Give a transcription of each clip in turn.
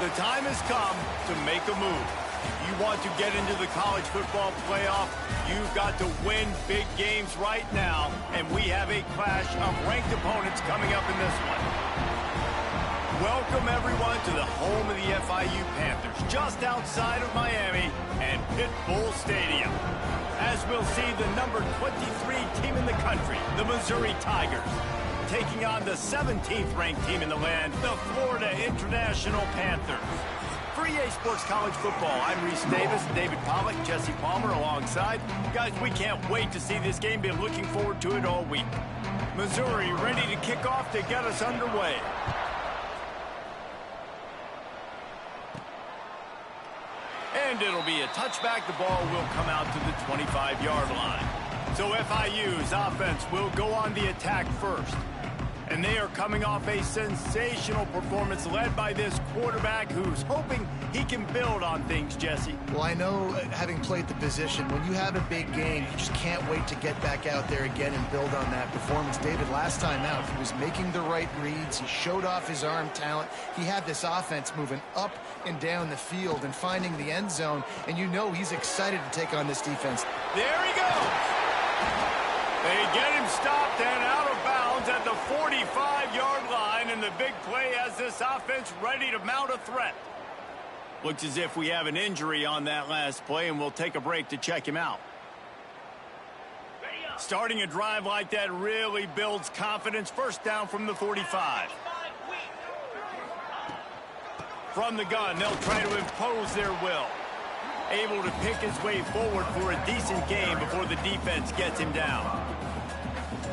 The time has come to make a move. If you want to get into the college football playoff, you've got to win big games right now, and we have a clash of ranked opponents coming up in this one. Welcome, everyone, to the home of the FIU Panthers, just outside of Miami and Pit Bull Stadium. As we'll see, the number 23 team in the country, the Missouri Tigers, taking on the 17th ranked team in the land, the Florida International Panthers. For EA Sports College Football, I'm Reese Davis, David Pollack, Jesse Palmer alongside. Guys, we can't wait to see this game. Been looking forward to it all week. Missouri ready to kick off to get us underway. And it'll be a touchback. The ball will come out to the 25-yard line. So FIU's offense will go on the attack first. And they are coming off a sensational performance led by this quarterback who's hoping he can build on things, Jesse. Well, I know, having played the position, when you have a big game, you just can't wait to get back out there again and build on that performance. David, last time out, he was making the right reads. He showed off his arm talent. He had this offense moving up and down the field and finding the end zone. And you know he's excited to take on this defense. There he goes. They get him stopped and out of bounds at the 45-yard line, and the big play has this offense ready to mount a threat. Looks as if we have an injury on that last play, and we'll take a break to check him out. Starting a drive like that really builds confidence. First down from the 45. From the gun, they'll try to impose their will. Able to pick his way forward for a decent game before the defense gets him down.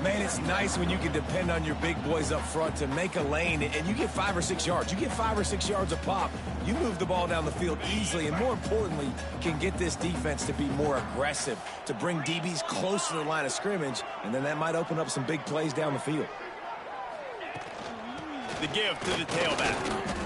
Man, it's nice when you can depend on your big boys up front to make a lane, and you get 5 or 6 yards. You get 5 or 6 yards a pop. You move the ball down the field easily, and more importantly, can get this defense to be more aggressive, to bring DBs close to the line of scrimmage, and then that might open up some big plays down the field. The give to the tailback.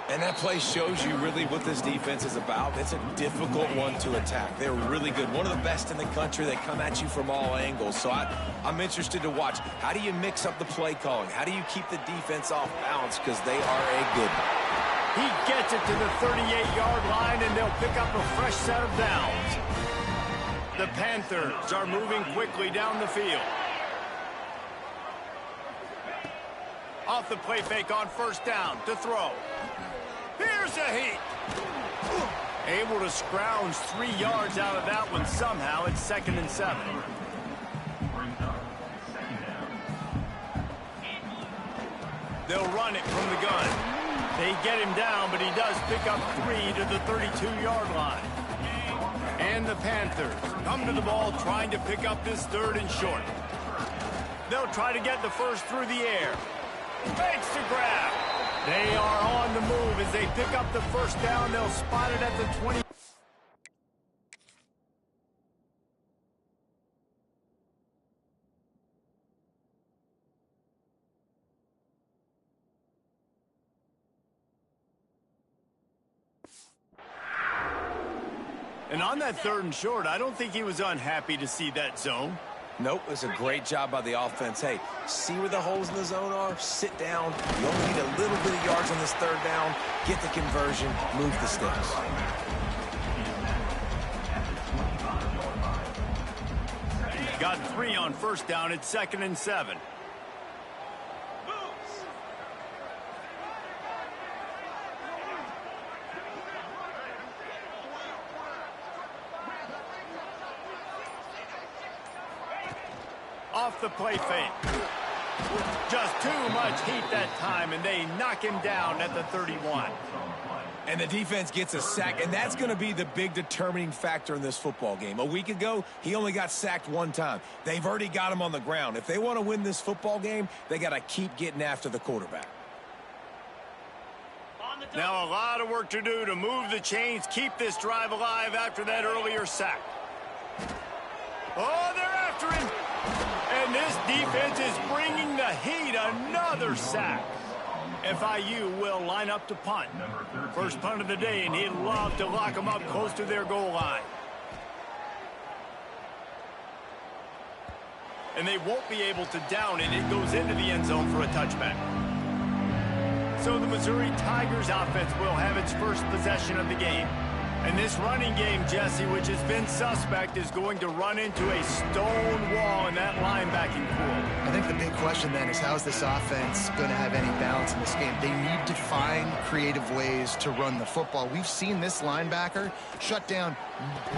And that play shows you really what this defense is about. It's a difficult one to attack. They're really good. One of the best in the country. They come at you from all angles. So I'm interested to watch. How do you mix up the play calling? How do you keep the defense off balance? Because they are a good one. He gets it to the 38-yard line, and they'll pick up a fresh set of downs. The Panthers are moving quickly down the field. Off the play fake on first down to throw. Here's a heat. Able to scrounge 3 yards out of that one somehow. It's 2nd and 7. They'll run it from the gun. They get him down, but he does pick up 3 to the 32-yard line. And the Panthers come to the ball trying to pick up this 3rd and short. They'll try to get the first through the air. Fakes to grab. They are on the move as they pick up the first down. They'll spot it at the 20. And on that 3rd and short, I don't think he was unhappy to see that zone. Nope, it's a great job by the offense. Hey, see where the holes in the zone are? Sit down. You only need a little bit of yards on this 3rd down. Get the conversion. Move the sticks. Got 3 on first down. It's 2nd and 7. Off the play fake. Just too much heat that time, and they knock him down at the 31. And the defense gets a sack, and that's going to be the big determining factor in this football game. A week ago, he only got sacked 1 time. They've already got him on the ground. If they want to win this football game, they got to keep getting after the quarterback. Now a lot of work to do to move the chains, keep this drive alive after that earlier sack. Oh, they're after him. And this defense is bringing the heat. Another sack. FIU will line up to punt. First punt of the day, and he'd love to lock them up close to their goal line. And they won't be able to down it. It goes into the end zone for a touchback. So the Missouri Tigers offense will have its first possession of the game. And this running game, Jesse, which has been suspect, is going to run into a stone wall in that linebacking pool. I think the big question then is, how is this offense going to have any balance in this game? They need to find creative ways to run the football. We've seen this linebacker shut down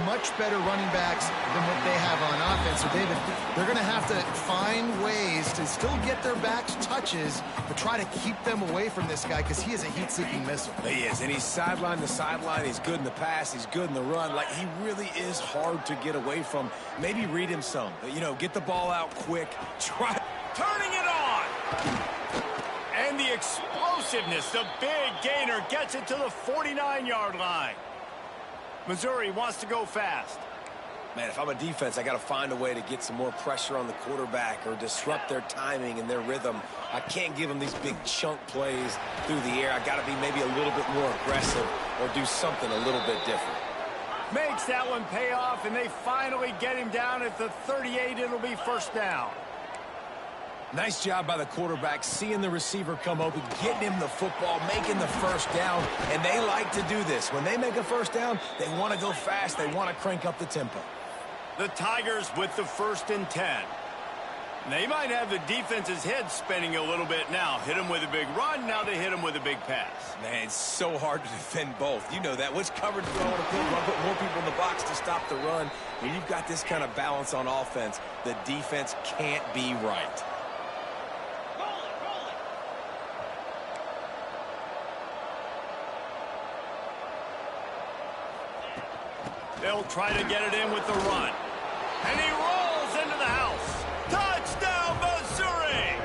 much better running backs than what they have on offense. So, David, they're going to have to find ways to still get their backs touches, but try to keep them away from this guy because he is a heat-seeking missile. He is, and he's sideline to sideline. He's good in the pass. He's good in the run. Like, he really is hard to get away from. Maybe read him some. You know, get the ball out quick. Try turning it on. And the explosiveness, the big gainer gets it to the 49-yard line. Missouri wants to go fast. Man, if I'm a defense, I got to find a way to get some more pressure on the quarterback or disrupt their timing and their rhythm. I can't give them these big chunk plays through the air. I got to be maybe a little bit more aggressive or do something a little bit different. Makes that one pay off, and they finally get him down at the 38. It'll be first down. Nice job by the quarterback, seeing the receiver come open, getting him the football, making the first down, and they like to do this. When they make a first down, they want to go fast. They want to crank up the tempo. The Tigers with the 1st and 10. They might have the defense's head spinning a little bit now. Hit them with a big run, now they hit them with a big pass. Man, it's so hard to defend both. You know that. Which coverage do I want to put? Do I put more people in the box to stop the run? When you've got this kind of balance on offense, the defense can't be right. They'll try to get it in with the run. And he rolls into the house. Touchdown, Missouri!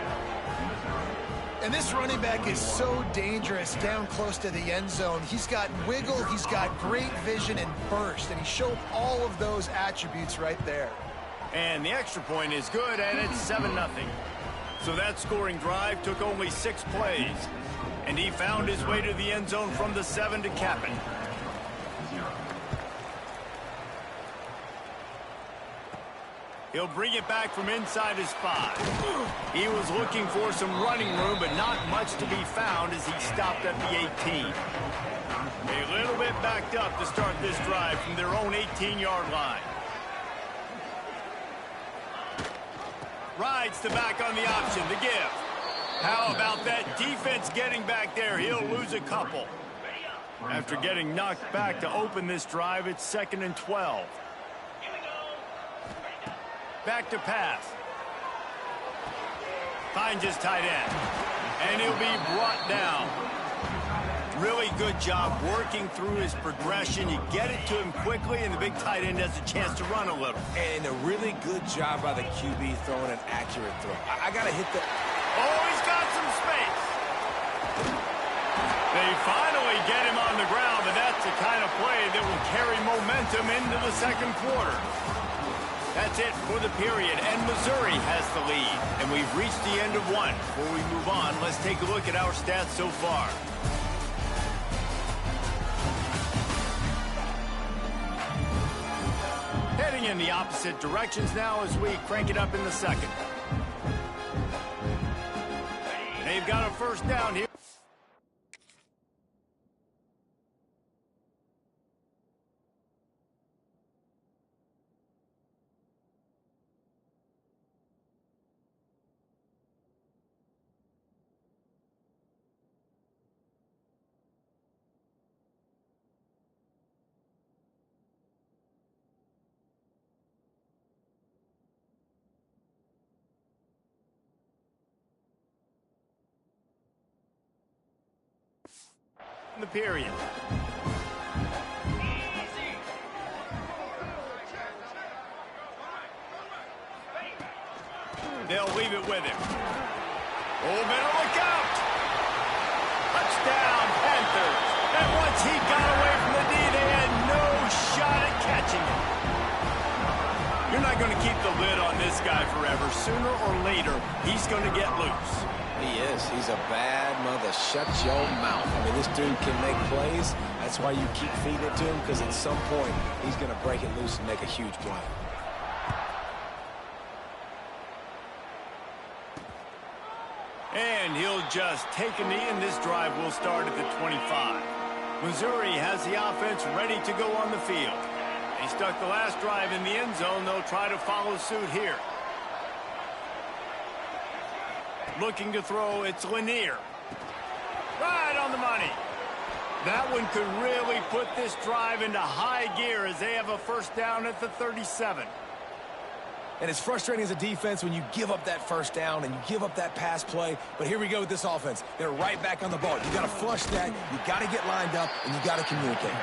And this running back is so dangerous down close to the end zone. He's got wiggle, he's got great vision and burst, and he showed all of those attributes right there. And the extra point is good, and it's 7-0. So that scoring drive took only 6 plays. And he found his way to the end zone from the 7 to cap it. He'll bring it back from inside his 5. He was looking for some running room, but not much to be found as he stopped at the 18. A little bit backed up to start this drive from their own 18-yard line. Rides the back on the option to give. How about that defense getting back there? He'll lose a couple. After getting knocked back to open this drive, it's 2nd and 12. Back to pass. Finds his tight end. And he'll be brought down. Really good job working through his progression. You get it to him quickly, and the big tight end has a chance to run a little. And a really good job by the QB throwing an accurate throw. I got to hit the... Oh, he's got some space. They finally get him on the ground, but that's the kind of play that will carry momentum into the second quarter. That's it for the period, and Missouri has the lead. And we've reached the end of one. Before we move on, let's take a look at our stats so far. Heading in the opposite directions now as we crank it up in the second. They've got a first down here. In the period. They'll leave it with him. Oh, better look out! Touchdown, Panthers! And once he got away from the D, they had no shot at catching him. You're not going to keep the lid on this guy forever. Sooner or later, he's going to get loose. He is. He's a bad mother. Shut your mouth. I mean, this dude can make plays. That's why you keep feeding it to him, because at some point, he's going to break it loose and make a huge play. And he'll just take a knee, and this drive will start at the 25. Missouri has the offense ready to go on the field. They stuck the last drive in the end zone. They'll try to follow suit here. Looking to throw, it's Lanier. Right on the money. That one could really put this drive into high gear as they have a first down at the 37. And it's frustrating as a defense when you give up that first down and you give up that pass play. But here we go with this offense. They're right back on the ball. You got to flush that. You got to get lined up, and you got to communicate.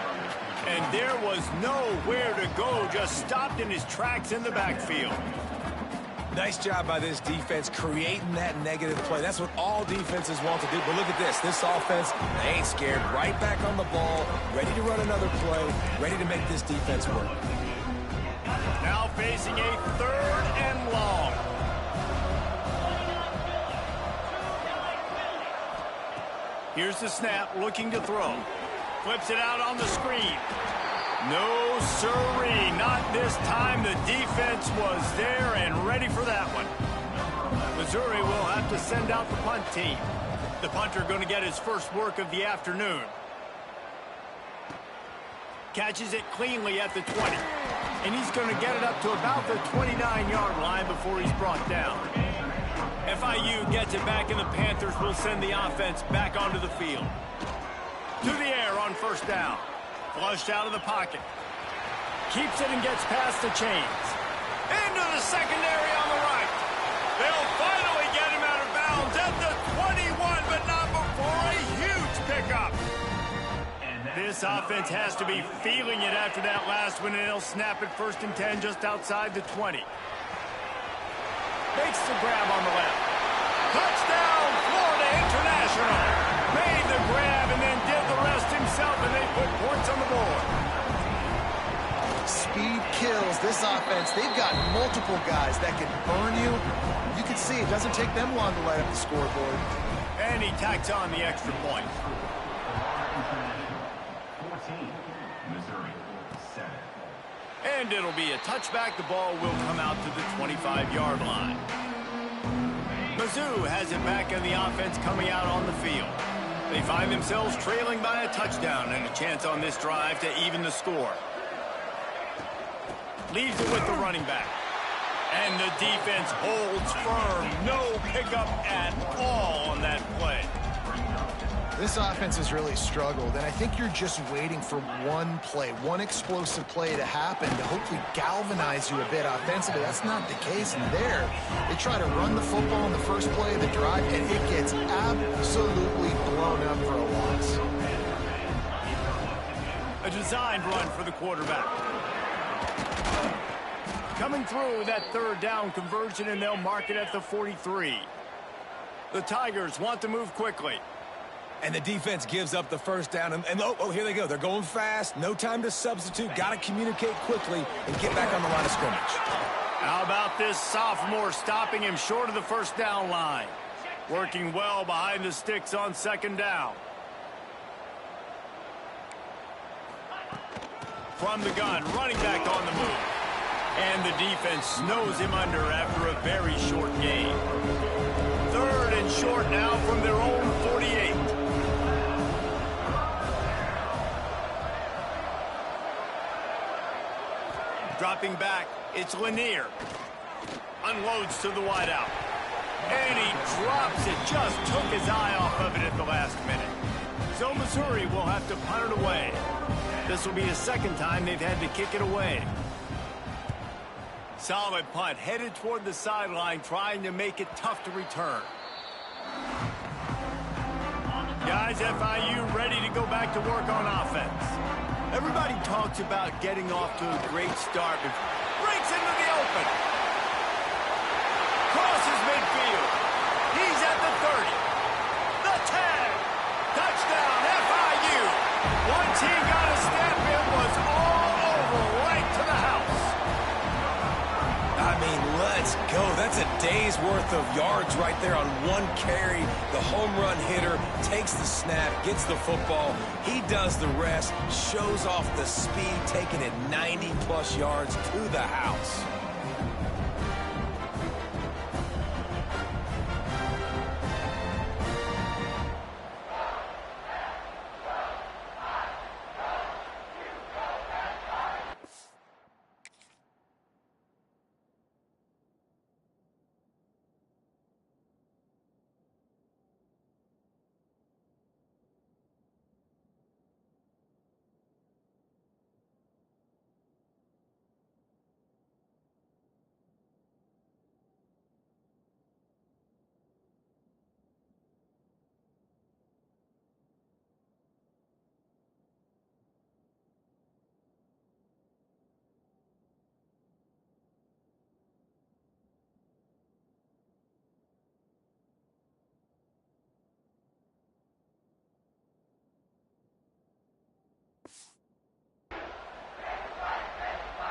And there was nowhere to go. Just stopped in his tracks in the backfield. Nice job by this defense creating that negative play. That's what all defenses want to do. But look at this. This offense, they ain't scared. Right back on the ball, ready to run another play, ready to make this defense work. Now facing a 3rd and long. Here's the snap, looking to throw. Flips it out on the screen. No siree, not this time. The defense was there and ready for that one. Missouri will have to send out the punt team. The punter going to get his first work of the afternoon. Catches it cleanly at the 20. And he's going to get it up to about the 29-yard line before he's brought down. FIU gets it back, and the Panthers will send the offense back onto the field. To the air on first down. Flushed out of the pocket. Keeps it and gets past the chains. Into the secondary on the right. They'll finally get him out of bounds at the 21, but not before a huge pickup. This offense has to be feeling it after that last one, and they'll snap it 1st and 10 just outside the 20. Makes the grab on the left. Touchdown, Florida International. Made the grab and then did the rest himself, and they put points on the board. Speed kills. This offense, they've got multiple guys that can burn you. You can see it doesn't take them long to light up the scoreboard. And he tacks on the extra point. And it'll be a touchback. The ball will come out to the 25-yard line. Mizzou has it back, and the offense coming out on the field. They find themselves trailing by a touchdown and a chance on this drive to even the score. Leaves it with the running back. And the defense holds firm. No pickup at all on that play. This offense has really struggled, and I think you're just waiting for one play, one explosive play to happen to hopefully galvanize you a bit offensively. That's not the case in there. They try to run the football in the first play of the drive, and it gets absolutely blown up for a loss. A designed run for the quarterback. Coming through that 3rd down conversion, and they'll mark it at the 43. The Tigers want to move quickly. And the defense gives up the first down. And oh, here they go. They're going fast. No time to substitute. Got to communicate quickly and get back on the line of scrimmage. How about this sophomore stopping him short of the first down line? Working well behind the sticks on 2nd down. From the gun, running back on the move. And the defense snows him under after a very short gain. 3rd and short now from their own 48. Dropping back, it's Lanier. Unloads to the wideout. And he drops it. Just took his eye off of it at the last minute. So Missouri will have to punt it away. This will be the 2nd time they've had to kick it away. Solid punt, headed toward the sideline, trying to make it tough to return. Guys, FIU ready to go back to work on offense. Everybody talks about getting off to a great start, but breaks into the open. Crosses midfield. He's at the 30. The tag. Touchdown, FIU. Once he got a step, it was all over, right to the house. I mean, let's go. That's a day's worth of yards right there on one carry. The home run hitter takes the snap, gets the football. He does the rest, shows off the speed, taking it 90-plus yards to the house.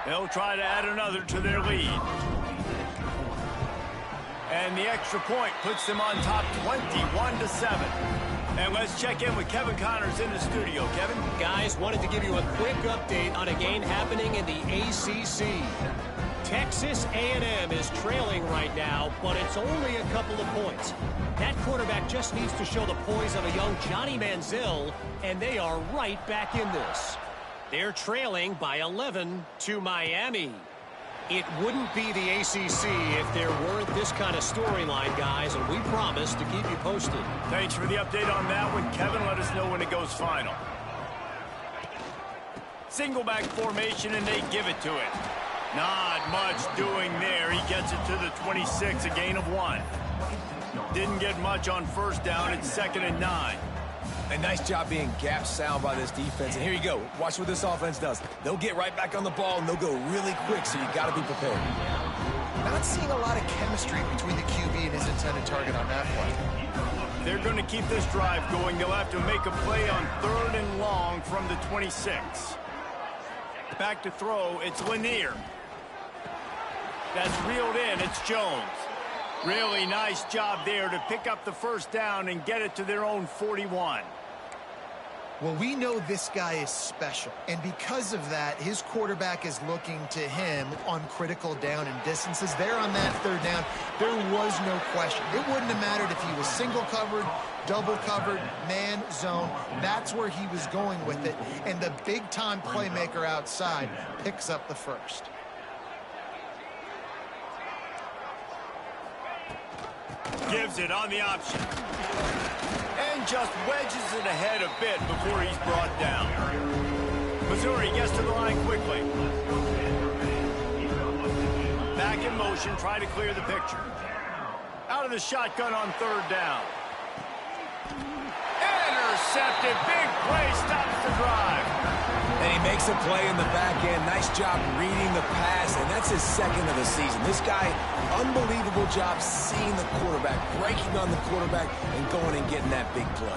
They'll try to add another to their lead. And the extra point puts them on top 21-7. And let's check in with Kevin Connors in the studio. Kevin? Guys, wanted to give you a quick update on a game happening in the ACC. Texas A&M is trailing right now, but it's only a couple of points. That quarterback just needs to show the poise of a young Johnny Manziel, and they are right back in this. They're trailing by 11 to Miami. It wouldn't be the ACC if there weren't this kind of storyline, guys, and we promise to keep you posted. Thanks for the update on that one, Kevin. Let us know when it goes final. Single back formation, and they give it to it. Not much doing there. He gets it to the 26, a gain of 1. Didn't get much on first down. It's 2nd and 9. A nice job being gap sound by this defense. And here you go. Watch what this offense does. They'll get right back on the ball, and they'll go really quick, so you got to be prepared. Not seeing a lot of chemistry between the QB and his intended target on that play. They're going to keep this drive going. They'll have to make a play on 3rd and long from the 26. Back to throw. It's Lanier. That's reeled in. It's Jones. Really nice job there to pick up the first down and get it to their own 41. Well, we know this guy is special, and because of that, his quarterback is looking to him on critical down and distances. There on that 3rd down, there was no question. It wouldn't have mattered if he was single covered, double covered, man, zone. That's where he was going with it, and the big-time playmaker outside picks up the first. Gives it on the option. And just wedges it ahead a bit before he's brought down. Missouri gets to the line quickly. Back in motion, try to clear the picture. Out of the shotgun on 3rd down. Intercepted. Big play stops the drive. And he makes a play in the back end. Nice job reading the pass, and that's his 2nd of the season. This guy, unbelievable job seeing the quarterback, breaking on the quarterback, and going and getting that big play.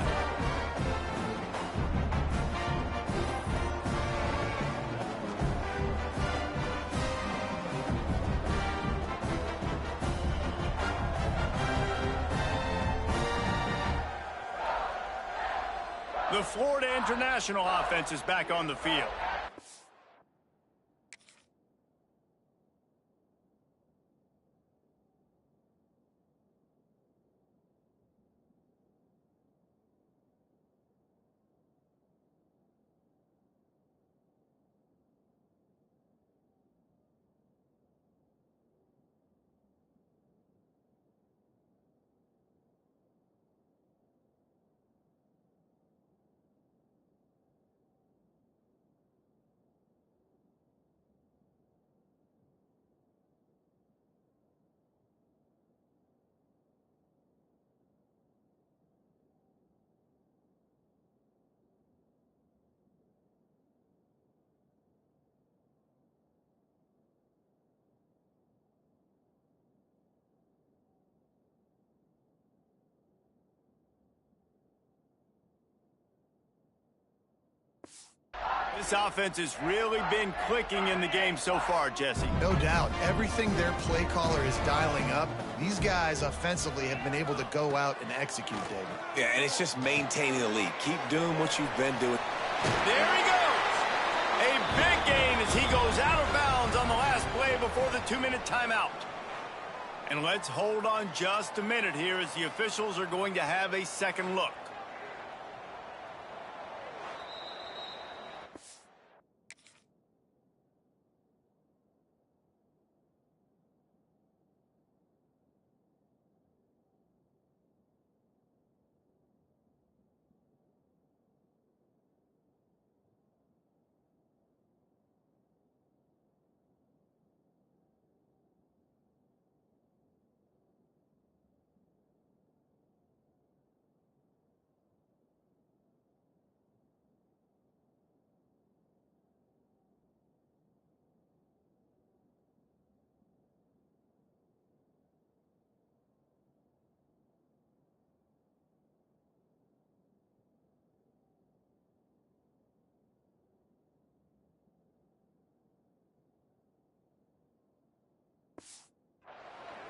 The Florida International offense is back on the field. This offense has really been clicking in the game so far, Jesse. No doubt. Everything their play caller is dialing up, these guys offensively have been able to go out and execute, David. Yeah, and it's just maintaining the lead. Keep doing what you've been doing. There he goes. A big gain as he goes out of bounds on the last play before the 2-minute timeout. And let's hold on just a minute here as the officials are going to have a second look.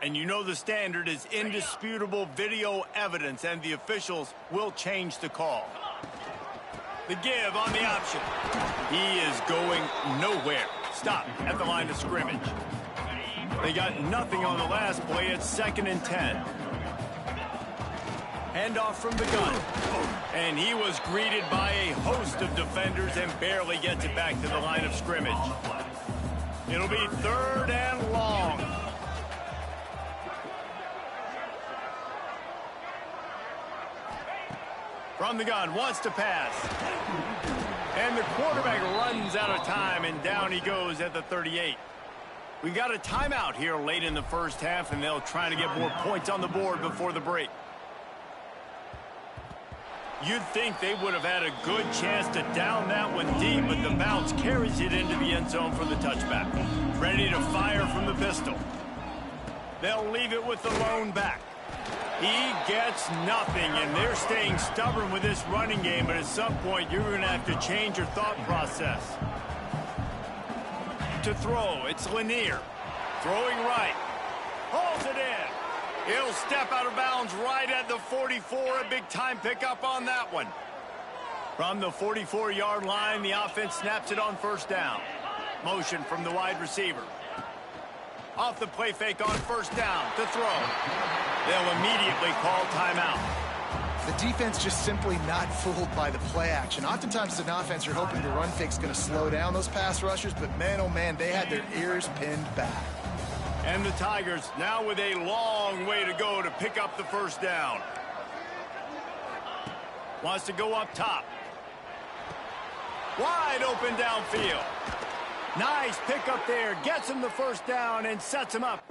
And you know the standard is indisputable video evidence, and the officials will change the call. The give on the option. He is going nowhere. Stop at the line of scrimmage. They got nothing on the last play. It's 2nd and 10. Handoff from the gun. And he was greeted by a host of defenders and barely gets it back to the line of scrimmage. It'll be 3rd and long. From the gun, wants to pass. And the quarterback runs out of time, and down he goes at the 38. We got a timeout here late in the first half, and they'll try to get more points on the board before the break. You'd think they would have had a good chance to down that one deep, but the bounce carries it into the end zone for the touchback. Ready to fire from the pistol. They'll leave it with the lone back. He gets nothing, and they're staying stubborn with this running game, but at some point you're going to have to change your thought process. To throw, it's Lanier. Throwing right. Hauls it in. He'll step out of bounds right at the 44. A big-time pickup on that one. From the 44-yard line, the offense snaps it on 1st down. Motion from the wide receiver. Off the play fake on 1st down to throw. They'll immediately call timeout. The defense just simply not fooled by the play action. Oftentimes as an offense, you're hoping the run fake's going to slow down those pass rushers, but man, oh man, they had their ears pinned back. And the Tigers now with a long way to go to pick up the 1st down. Wants to go up top. Wide open downfield. Nice pick up there. Gets him the 1st down and sets him up.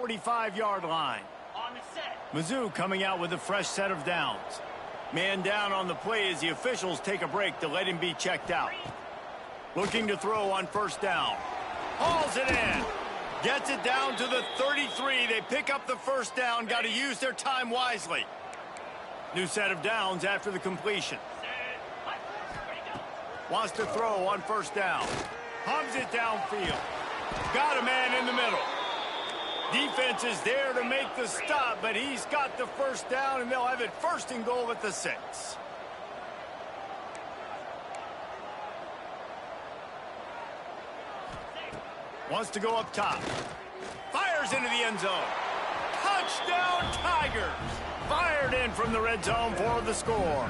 .45-yard line. Mizzou coming out with a fresh set of downs. Man down on the play as the officials take a break to let him be checked out. Looking to throw on 1st down. Hauls it in. Gets it down to the 33. They pick up the 1st down. Got to use their time wisely. New set of downs after the completion. Wants to throw on 1st down. Hums it downfield. Got a man in the middle. Defense is there to make the stop, but he's got the 1st down, and they'll have it 1st and goal at the 6. Wants to go up top. Fires into the end zone. Touchdown, Tigers! Fired in from the red zone for the score.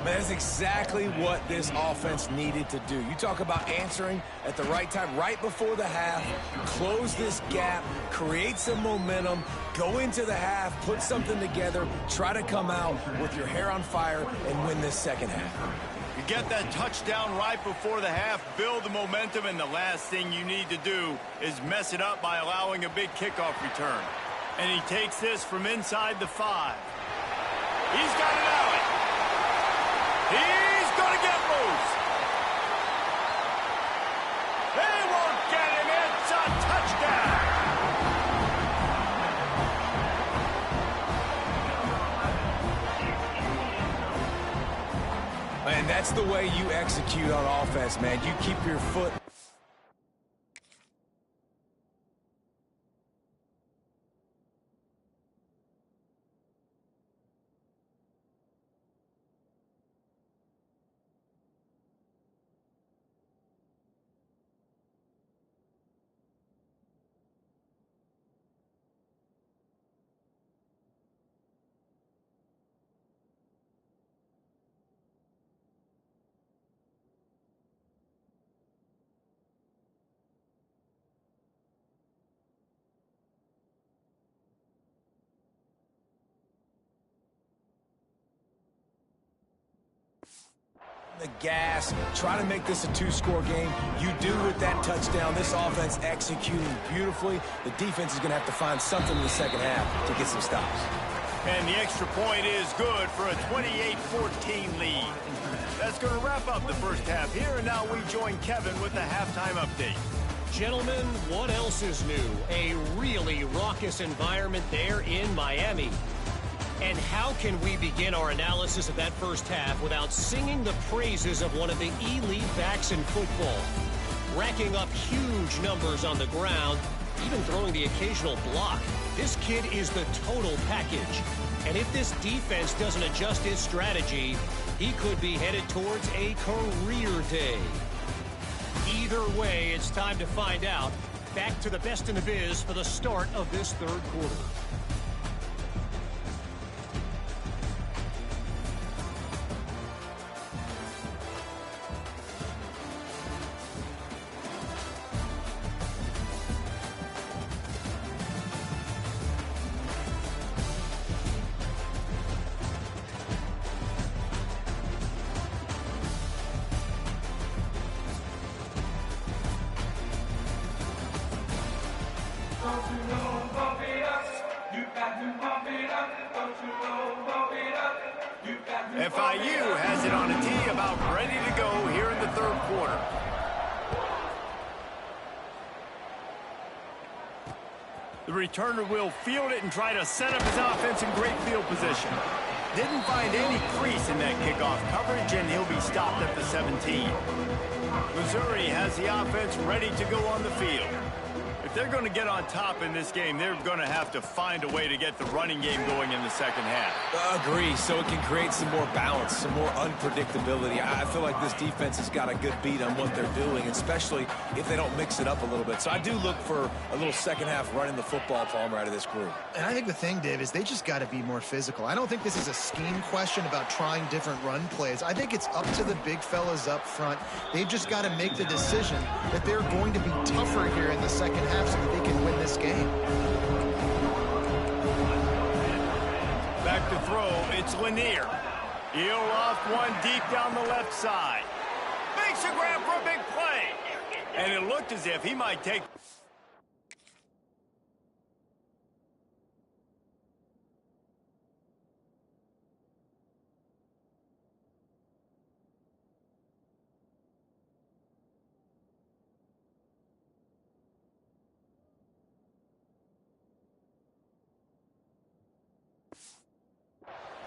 Man, that's exactly what this offense needed to do. You talk about answering at the right time, right before the half, close this gap, create some momentum, go into the half, put something together, try to come out with your hair on fire and win this 2nd half. You get that touchdown right before the half, build the momentum, and the last thing you need to do is mess it up by allowing a big kickoff return. And he takes this from inside the 5. He's got it out. He's going to get loose. They won't get him. It's a touchdown. Man, that's the way you execute on offense, man. You keep your foot. The gas, try to make this a 2-score game. You do with that touchdown. This offense executing beautifully. The defense is going to have to find something in the 2nd half to get some stops. And the extra point is good for a 28-14 lead. That's going to wrap up the first half here, and now we join Kevin with the halftime update. Gentlemen, what else is new? A really raucous environment there in Miami. And how can we begin our analysis of that first half without singing the praises of one of the elite backs in football? Racking up huge numbers on the ground, even throwing the occasional block. This kid is the total package. And if this defense doesn't adjust its strategy, he could be headed towards a career day. Either way, it's time to find out. Back to the best in the biz for the start of this third quarter. FIU has it on a tee, about ready to go here in the third quarter. The returner will field it and try to set up his offense in great field position. Didn't find any crease in that kickoff coverage, and he'll be stopped at the 17. Missouri has the offense ready to go on the field. If they're going to get on top in this game, they're going to have to find a way to get the running game going in the second half. Agree, so it can create some more balance, some more unpredictability. I feel like this defense has got a good beat on what they're doing, especially if they don't mix it up a little bit. So I do look for a little second half running the football, Palmer, out of this group. And I think the thing, Dave, is they just got to be more physical. I don't think this is a scheme question about trying different run plays. I think it's up to the big fellas up front. They've just got to make the decision that they're going to be tougher here in the second half so that they can win this game. Back to throw, it's Lanier. He'll off one deep down the left side. Makes a grab for a big play. And it looked as if he might take...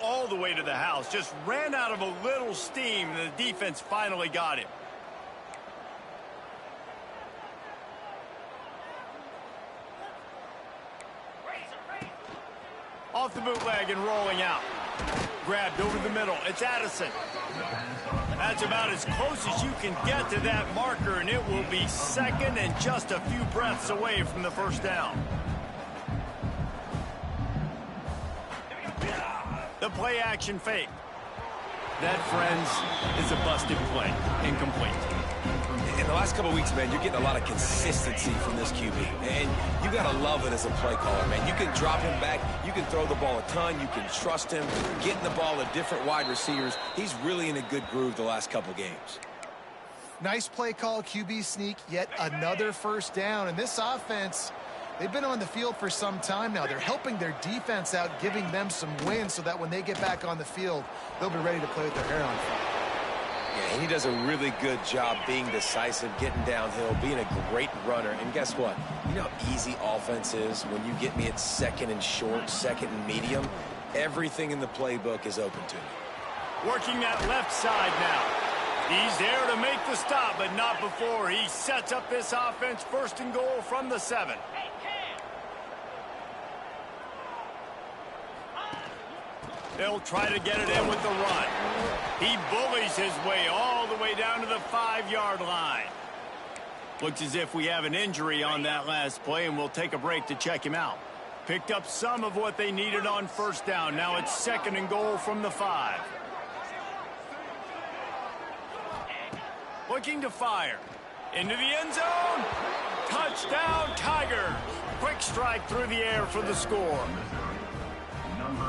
all the way to the house. Just ran out of a little steam. The defense finally got him. Off the bootleg and rolling out. Grabbed over the middle. It's Addison. That's about as close as you can get to that marker, and it will be second and just a few breaths away from the first down. The play action fake. That, friends, is a busted play. Incomplete. In the last couple of weeks, man, you're getting a lot of consistency from this QB. And you got to love it as a play caller, man. You can drop him back. You can throw the ball a ton. You can trust him. Getting the ball to different wide receivers. He's really in a good groove the last couple games. Nice play call, QB sneak, yet another first down. And this offense, they've been on the field for some time now. They're helping their defense out, giving them some wins so that when they get back on the field, they'll be ready to play with their hair on fire. Yeah, he does a really good job being decisive, getting downhill, being a great runner. And guess what? You know how easy offense is when you get me at second and short, second and medium? Everything in the playbook is open to me. Working that left side now. He's there to make the stop, but not before he sets up this offense first and goal from the 7. They'll try to get it in with the run. He bullies his way all the way down to the 5-yard line. Looks as if we have an injury on that last play, and we'll take a break to check him out. Picked up some of what they needed on first down. Now it's second and goal from the 5. Looking to fire. Into the end zone. Touchdown, Tigers. Quick strike through the air for the score.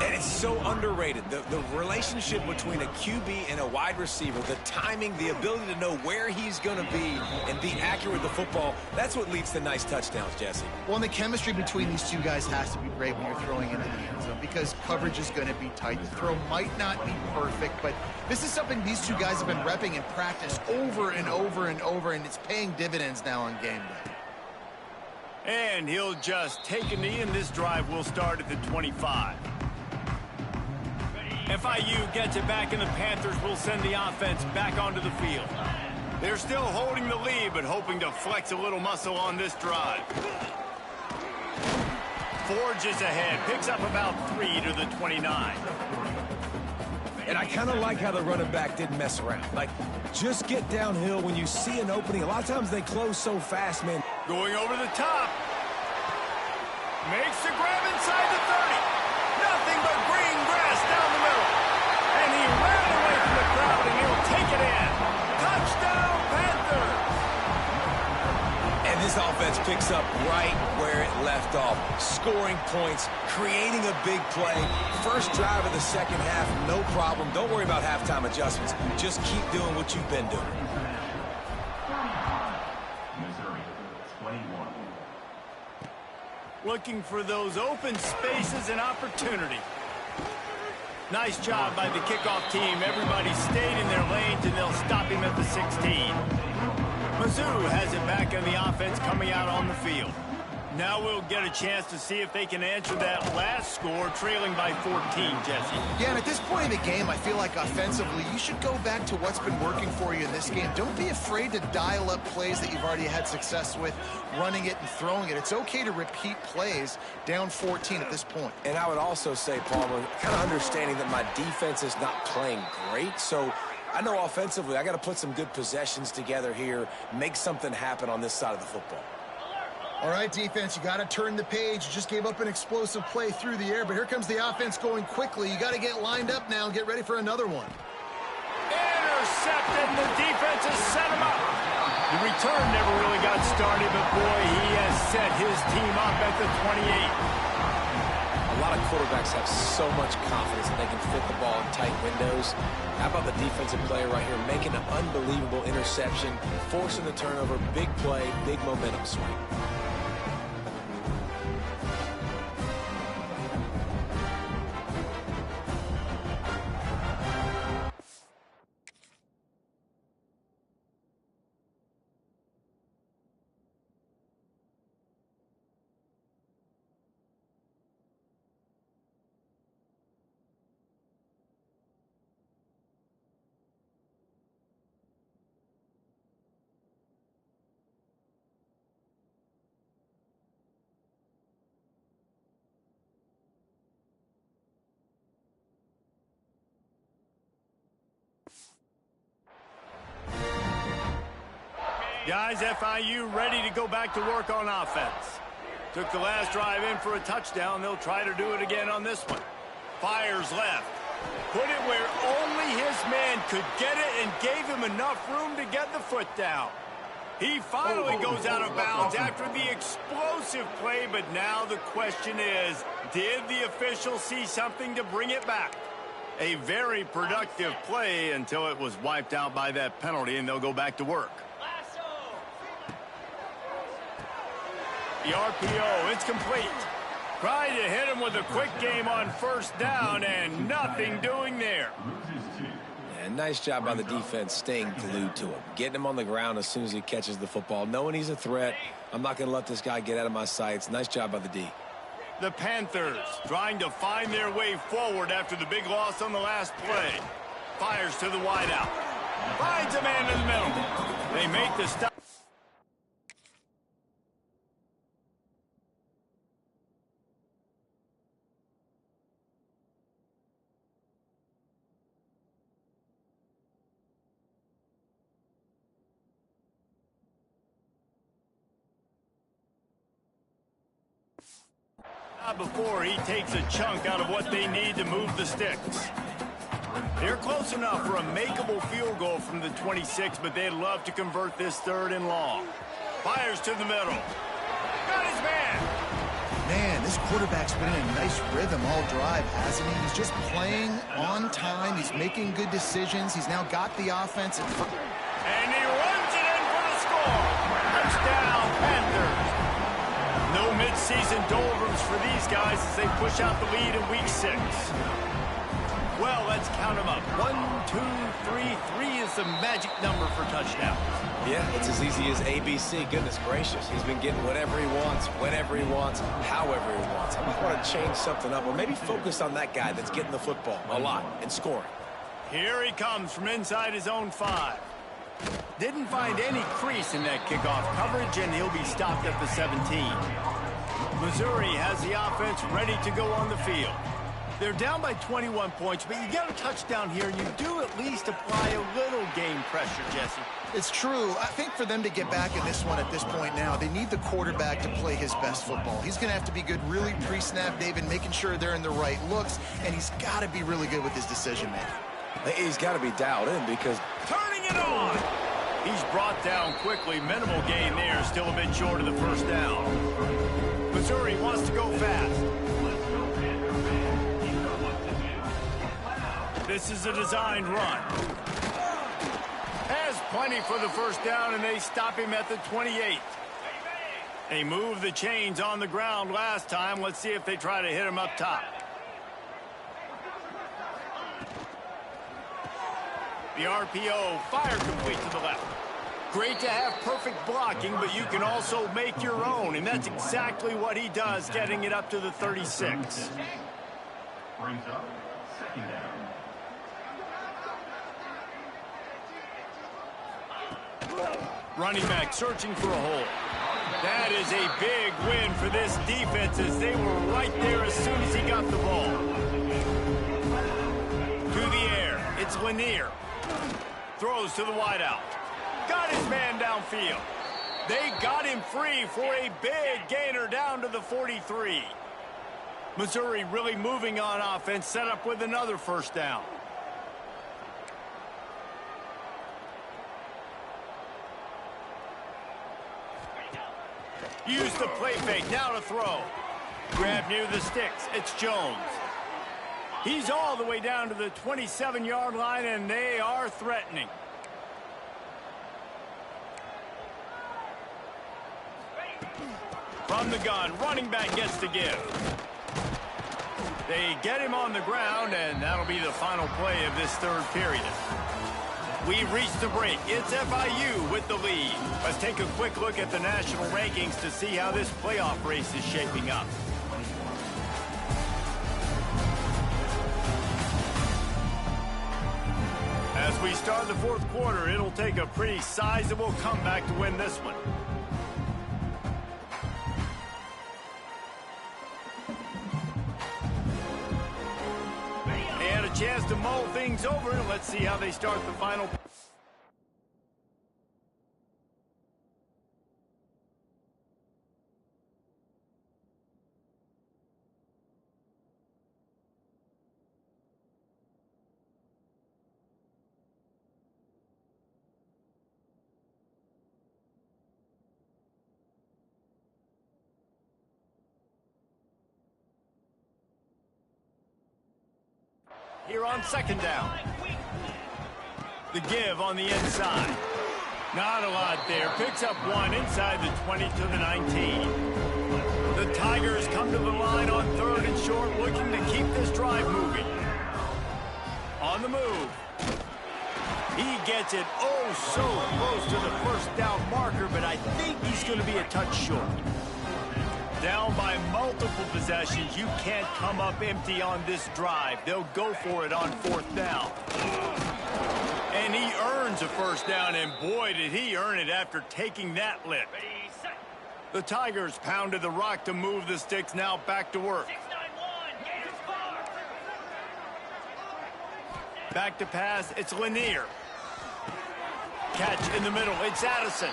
And it's so underrated. The relationship between a QB and a wide receiver, the timing, the ability to know where he's going to be and be accurate with the football, that's what leads to nice touchdowns, Jesse. Well, and the chemistry between these two guys has to be great when you're throwing into the end zone because coverage is going to be tight. The throw might not be perfect, but this is something these two guys have been repping in practice over and over and over, and it's paying dividends now on game day. And he'll just take a knee, and this drive will start at the 25. FIU gets it back, and the Panthers will send the offense back onto the field. They're still holding the lead, but hoping to flex a little muscle on this drive. Forges ahead, picks up about 3 to the 29. And I kind of like how the running back didn't mess around. Like, just get downhill when you see an opening. A lot of times they close so fast, man. Going over the top. Makes the grab inside the 30. Nothing but green grass down the middle. And he ran away from the crowd, and he'll take it in. Touchdown, Panthers! And this offense picks up right where it left off. Scoring points, creating a big play. First drive of the second half, no problem. Don't worry about halftime adjustments. Just keep doing what you've been doing. Looking for those open spaces and opportunity. Nice job by the kickoff team. Everybody stayed in their lanes, and they'll stop him at the 16. Mizzou has it back on the offense coming out on the field. Now we'll get a chance to see if they can answer that last score, trailing by 14, Jesse. Yeah, and at this point in the game, I feel like offensively, you should go back to what's been working for you in this game. Don't be afraid to dial up plays that you've already had success with, running it and throwing it. It's okay to repeat plays down 14 at this point. And I would also say, Palmer, kind of understanding that my defense is not playing great, so I know offensively I got to put some good possessions together here, make something happen on this side of the football. All right, defense, you got to turn the page. You just gave up an explosive play through the air, but here comes the offense going quickly. You got to get lined up now and get ready for another one. Intercepted, and the defense has set him up. The return never really got started, but boy, he has set his team up at the 28. A lot of quarterbacks have so much confidence that they can fit the ball in tight windows. How about the defensive player right here making an unbelievable interception, forcing the turnover, big play, big momentum swing. Guys, FIU ready to go back to work on offense. Took the last drive in for a touchdown. They'll try to do it again on this one. Fires left. Put it where only his man could get it and gave him enough room to get the foot down. He finally goes out of bounds after the explosive play, but now the question is, did the official see something to bring it back? A very productive play until it was wiped out by that penalty, and they'll go back to work. The RPO, it's complete. Tried to hit him with a quick game on first down, and nothing doing there. And nice job by the defense staying glued to him. Getting him on the ground as soon as he catches the football. Knowing he's a threat, I'm not going to let this guy get out of my sights. Nice job by the D. The Panthers trying to find their way forward after the big loss on the last play. Fires to the wideout. Finds a man in the middle. They make the stop. Before he takes a chunk out of what they need to move the sticks. They're close enough for a makeable field goal from the 26, but they'd love to convert this 3rd and long. Fires to the middle. Got his man. Man, this quarterback's been in a nice rhythm all drive, hasn't he? He's just playing on time. He's making good decisions. He's now got the offense. And he runs it in for the score. Touchdown, Panthers. No midseason doldrums for these guys as they push out the lead in Week 6. Well, let's count them up. 1, 2, 3. 3 is the magic number for touchdowns. Yeah, it's as easy as ABC. Goodness gracious. He's been getting whatever he wants, whenever he wants, however he wants. I might want to change something up or maybe focus on that guy that's getting the football a lot and scoring. Here he comes from inside his own 5. Didn't find any crease in that kickoff coverage, and he'll be stopped at the 17. Missouri has the offense ready to go on the field. They're down by 21 points, but you get a touchdown here, and you do at least apply a little game pressure, Jesse. It's true. I think for them to get back in this one at this point now, they need the quarterback to play his best football. He's going to have to be good really pre-snap, David, making sure they're in the right looks, and he's got to be really good with his decision-making. He's got to be dialed in because... Turning it on! He's brought down quickly. Minimal gain there, still a bit short of the first down. Missouri wants to go fast. This is a designed run. Has plenty for the first down, and they stop him at the 28. They moved the chains on the ground last time. Let's see if they try to hit him up top. The RPO, fire complete to the left. Great to have perfect blocking, but you can also make your own, and that's exactly what he does, getting it up to the 36. Brings up second down. Running back searching for a hole. That is a big win for this defense as they were right there as soon as he got the ball. To the air. It's Lanier. Throws to the wideout. Got his man downfield. They got him free for a big gainer down to the 43. Missouri really moving on offense, set up with another first down. Use the play fake, now to throw. Grab near the sticks, it's Jones. He's all the way down to the 27-yard line, and they are threatening. From the gun, running back gets to give. They get him on the ground, and that'll be the final play of this third period. We've reached the break. It's FIU with the lead. Let's take a quick look at the national rankings to see how this playoff race is shaping up. As we start the fourth quarter, it'll take a pretty sizable comeback to win this one. They had a chance to mull things over, and let's see how they start the final. Here on second down. The give on the inside. Not a lot there. Picks up one inside the 20 to the 19. The Tigers come to the line on third and short, looking to keep this drive moving. On the move. He gets it so close to the first down marker, but I think he's going to be a touch short. Down by multiple possessions, you can't come up empty on this drive. They'll go for it on fourth down. And he earns a first down, and boy, did he earn it after taking that lift. The Tigers pounded the rock to move the sticks, now back to work. Back to pass, it's Lanier. Catch in the middle, it's Addison.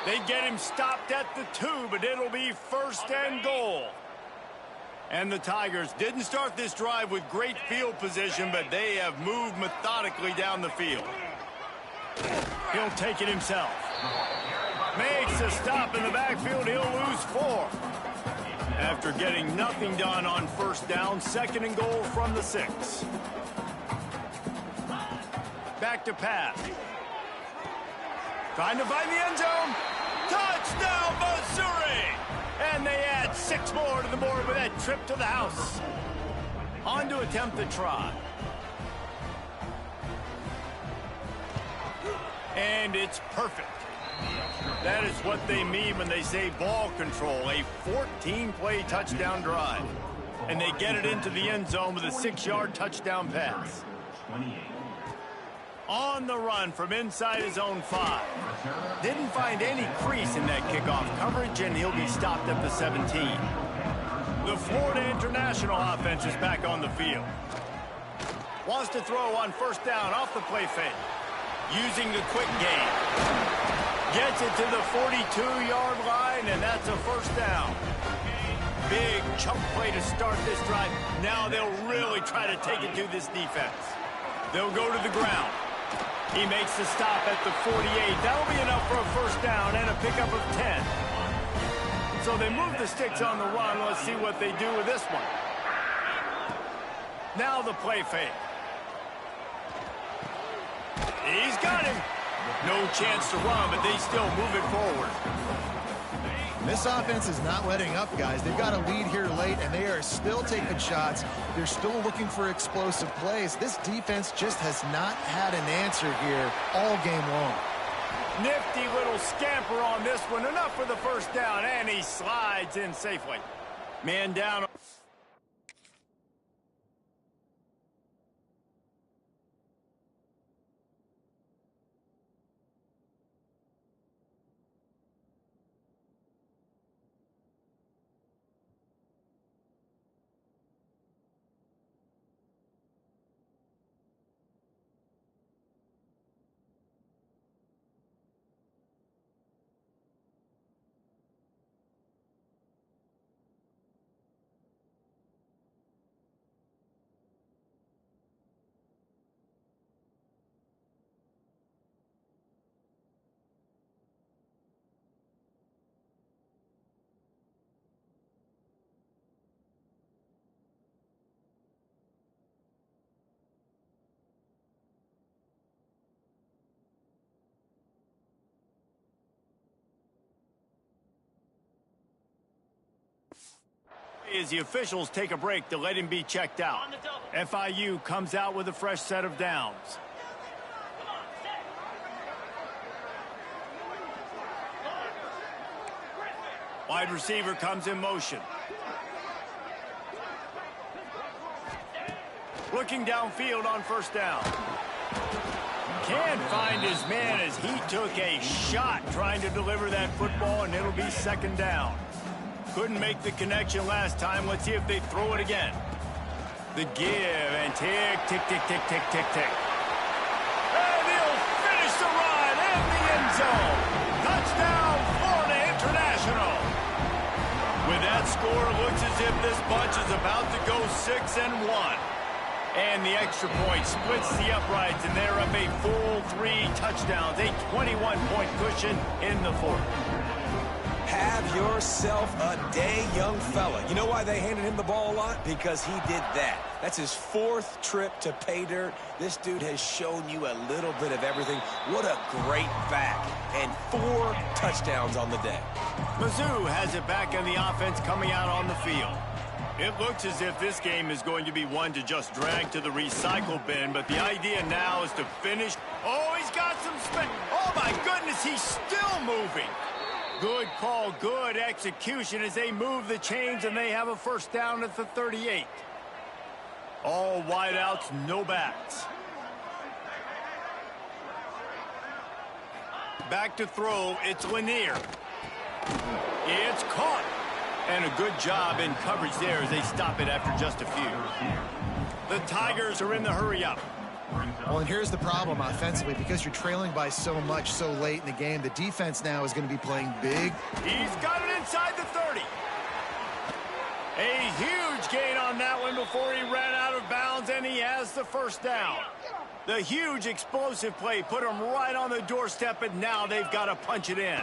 They get him stopped at the 2, but it'll be first and goal. And the Tigers didn't start this drive with great field position, but they have moved methodically down the field. He'll take it himself. Makes a stop in the backfield. He'll lose 4. After getting nothing done on first down, 2nd and goal from the 6. Back to pass. Trying to find the end zone. Touchdown, Missouri! And they add 6 more to the board with that trip to the house. On to attempt the try. And it's perfect. That is what they mean when they say ball control. A 14-play touchdown drive. And they get it into the end zone with a 6-yard touchdown pass. On the run from inside his own 5. Didn't find any crease in that kickoff coverage, and he'll be stopped at the 17. The Florida International offense is back on the field. Wants to throw on first down off the play fake. Using the quick game. Gets it to the 42-yard line, and that's a first down. Big chunk play to start this drive. Now they'll really try to take it to this defense. They'll go to the ground. He makes the stop at the 48. That'll be enough for a first down and a pickup of 10. So they move the sticks on the run. Let's see what they do with this one. Now the play fake. He's got him. No chance to run, but they still move it forward. This offense is not letting up, guys. They've got a lead here late, and they are still taking shots. They're still looking for explosive plays. This defense just has not had an answer here all game long. Nifty little scamper on this one. Enough for the first down, and he slides in safely. Man down. As the officials take a break to let him be checked out. FIU comes out with a fresh set of downs. Wide receiver comes in motion. Looking downfield on first down. Can't find his man as he took a shot trying to deliver that football, and it'll be 2nd down. Couldn't make the connection last time. Let's see if they throw it again. The give and tick, tick, tick, tick, tick, tick, tick. And he'll finish the run in the end zone. Touchdown, Florida International. With that score, it looks as if this bunch is about to go 6-1. And the extra point splits the uprights, and they're up a full 3 touchdowns. A 21-point cushion in the 4th. Have yourself a day, young fella. You know why they handed him the ball a lot? Because he did that. That's his 4th trip to pay dirt. This dude has shown you a little bit of everything. What a great back. And 4 touchdowns on the day. Mizzou has it back in the offense coming out on the field. It looks as if this game is going to be one to just drag to the recycle bin, but the idea now is to finish. Oh, he's got some spin. Oh, my goodness, he's still moving. Good call, good execution as they move the chains, and they have a first down at the 38. All wideouts, no backs. Back to throw, it's Lanier. It's caught. And a good job in coverage there as they stop it after just a few. The Tigers are in the hurry-up. Well, and here's the problem offensively. Because you're trailing by so much so late in the game, the defense now is going to be playing big. He's got it inside the 30. A huge gain on that one before he ran out of bounds, and he has the first down. The huge explosive play put him right on the doorstep, and now they've got to punch it in.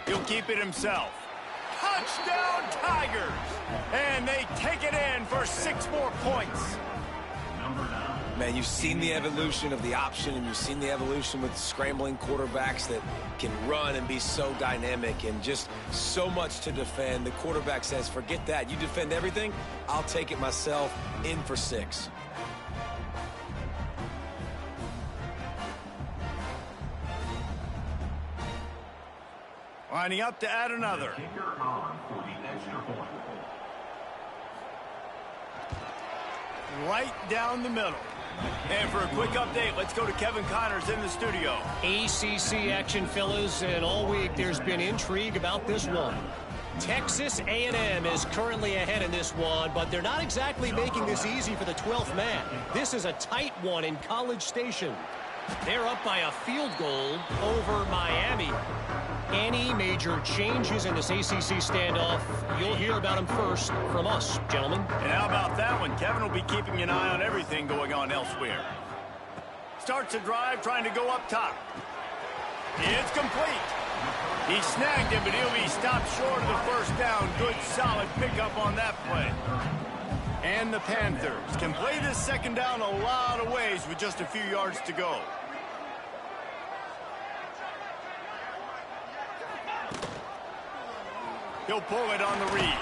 He'll keep it himself. Touchdown, Tigers! And they take it in for 6 more points. Man, you've seen the evolution of the option, and you've seen the evolution with scrambling quarterbacks that can run and be so dynamic and just so much to defend. The quarterback says, forget that. You defend everything, I'll take it myself. In for 6. Lining up to add another. Kicker on for the extra point. Right down the middle. And for a quick update, let's go to Kevin Connors in the studio. ACC action, fellas, and all week there's been intrigue about this one. Texas A&M is currently ahead in this one, but they're not exactly making this easy for the 12th man. This is a tight one in College Station. They're up by a field goal over Miami. Any major changes in this ACC standoff, you'll hear about them first from us, gentlemen. And how about that one? Kevin will be keeping an eye on everything going on elsewhere. Starts a drive trying to go up top. It's complete. He snagged it, but he'll be stopped short of the first down. Good, solid pickup on that play. And the Panthers can play this second down a lot of ways with just a few yards to go. He'll pull it on the read.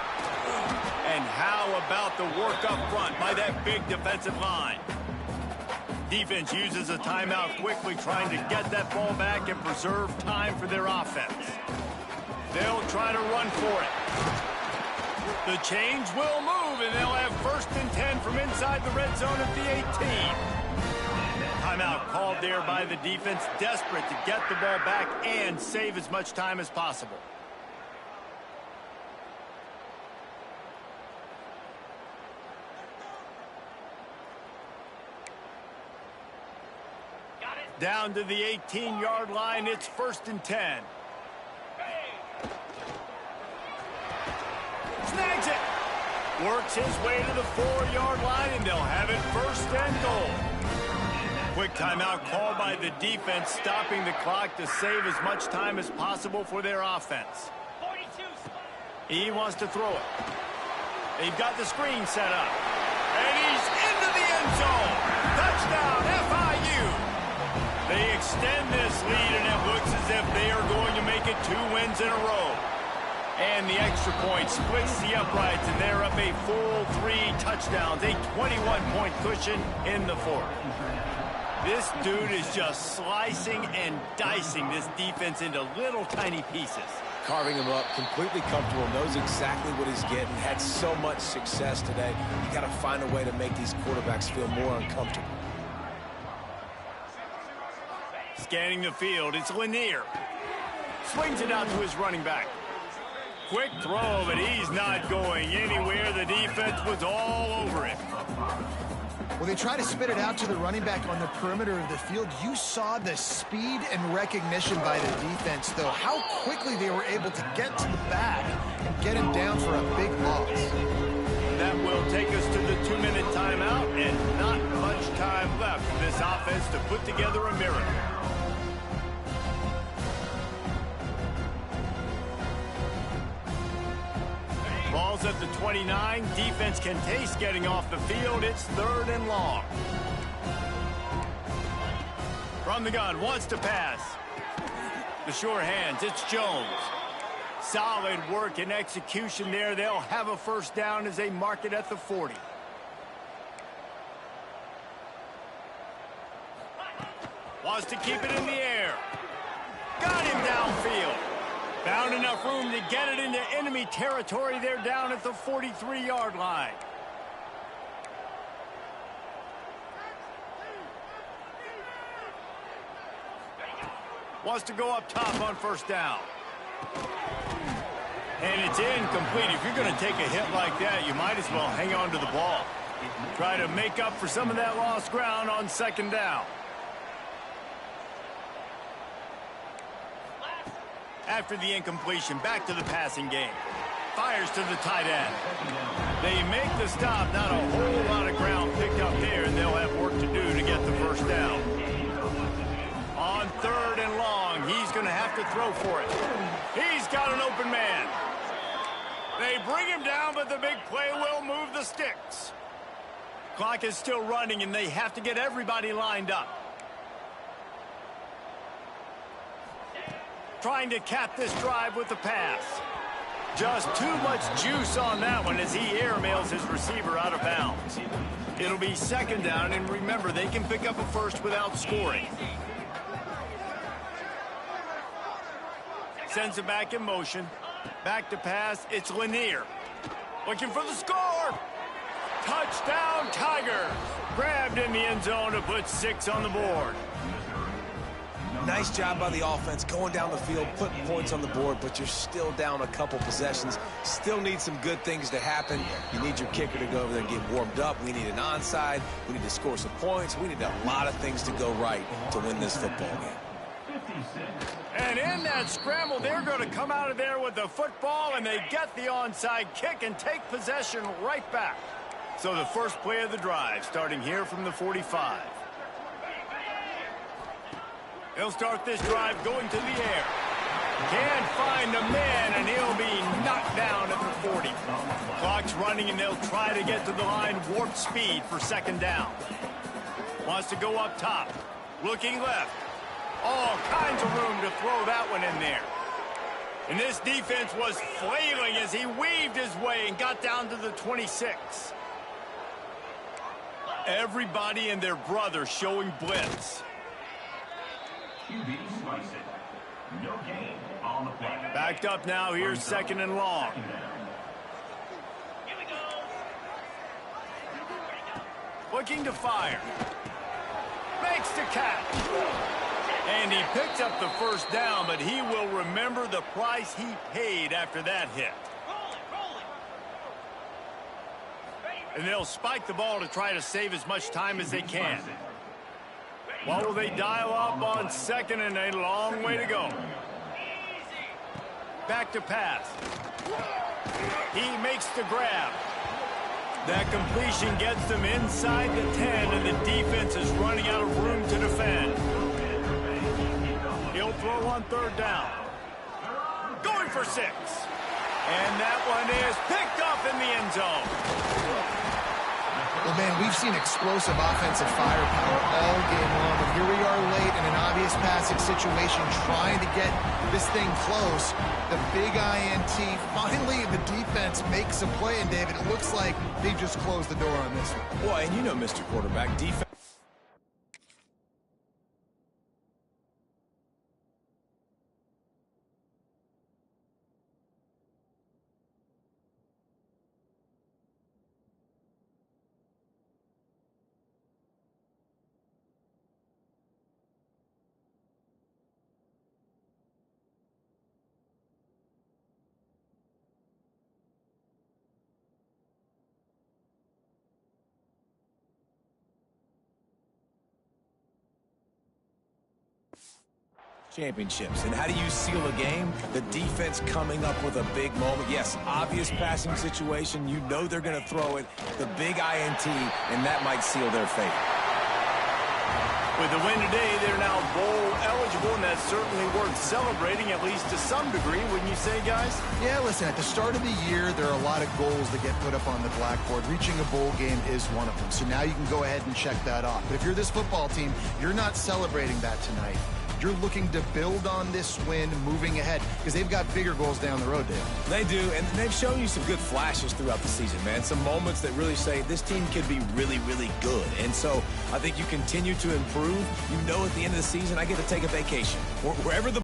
And how about the work up front by that big defensive line? Defense uses a timeout quickly, trying to get that ball back and preserve time for their offense. They'll try to run for it. The chains will move, and they'll have 1st and 10 from inside the red zone at the 18. Timeout called there by the defense, desperate to get the ball back and save as much time as possible. Down to the 18-yard line, it's 1st and 10. Snags it. Works his way to the 4-yard line, and they'll have it 1st and goal. Quick timeout called by the defense, stopping the clock to save as much time as possible for their offense. He wants to throw it. They've got the screen set up. And he's into the end zone. Touchdown, FIU. They extend this lead, and it looks as if they are going to make it 2 wins in a row. And the extra point splits the uprights, and they're up a full 3 touchdowns, a 21-point cushion in the 4th. This dude is just slicing and dicing this defense into little tiny pieces. Carving him up, completely comfortable, knows exactly what he's getting, had so much success today. You got to find a way to make these quarterbacks feel more uncomfortable. Scanning the field, it's Lanier. Swings it out to his running back. Quick throw, but he's not going anywhere. The defense was all over it. Well, they try to spit it out to the running back on the perimeter of the field. You saw the speed and recognition by the defense, though. How quickly they were able to get to the back and get him down for a big loss. That will take us to the 2-minute timeout, and not much time left for this offense to put together a miracle. Ball's at the 29. Defense can taste getting off the field. It's 3rd and long. From the gun, wants to pass. The sure hands, it's Jones. Solid work and execution there. They'll have a 1st down as they mark it at the 40. Wants to keep it in the air. Got him downfield. Found enough room to get it into enemy territory. They're down at the 43-yard line. Wants to go up top on 1st down. And it's incomplete. If you're going to take a hit like that, you might as well hang on to the ball. Try to make up for some of that lost ground on 2nd down. After the incompletion, back to the passing game. Fires to the tight end. They make the stop. Not a whole lot of ground picked up there, and they'll have work to do to get the 1st down. On 3rd and long, he's going to have to throw for it. He's got an open man. They bring him down, but the big play will move the sticks. Clock is still running, and they have to get everybody lined up. Trying to cap this drive with the pass. Just too much juice on that one as he airmails his receiver out of bounds. It'll be second down, and remember, they can pick up a first without scoring. Sends it back in motion. Back to pass, it's Lanier. Looking for the score. Touchdown, Tigers. Grabbed in the end zone to put 6 on the board. Nice job by the offense going down the field, putting points on the board, but you're still down a couple possessions. Still need some good things to happen. You need your kicker to go over there and get warmed up. We need an onside. We need to score some points. We need a lot of things to go right to win this football game. And in that scramble, they're going to come out of there with the football, and they get the onside kick and take possession right back. So the first play of the drive, starting here from the 45. He'll start this drive going to the air. Can't find the man, and he'll be knocked down at the 40. Clock's running, and they'll try to get to the line warp speed for second down. Wants to go up top. Looking left. All kinds of room to throw that one in there. And this defense was flailing as he weaved his way and got down to the 26. Everybody and their brother showing blitz. No gain on the play. Backed up now. Here's second and long. Looking to fire. Makes the catch. And he picks up the first down, but he will remember the price he paid after that hit. And they'll spike the ball to try to save as much time as they can. What will they dial up on second and a long way to go? Back to pass. He makes the grab. That completion gets them inside the 10, and the defense is running out of room to defend. He'll throw on third down. Going for 6. And that one is picked up in the end zone. Well, man, we've seen explosive offensive firepower all game long, and here we are late in an obvious passing situation trying to get this thing close. The big INT, finally the defense makes a play, and David, it looks like they just closed the door on this one. Well, and you know, Mr. Quarterback, defense. Championships. And how do you seal a game? The defense coming up with a big moment. Yes, obvious passing situation. You know they're going to throw it. The big INT, and that might seal their fate. With the win today, they're now bowl eligible, and that's certainly worth celebrating, at least to some degree, wouldn't you say, guys? Yeah, listen, at the start of the year, there are a lot of goals that get put up on the blackboard. Reaching a bowl game is one of them. So now you can go ahead and check that off. But if you're this football team, you're not celebrating that tonight. You're looking to build on this win moving ahead because they've got bigger goals down the road, Dale. They do, and they've shown you some good flashes throughout the season, man. Some moments that really say this team could be really, really good. And so I think you continue to improve. You know at the end of the season, I get to take a vacation. Wherever the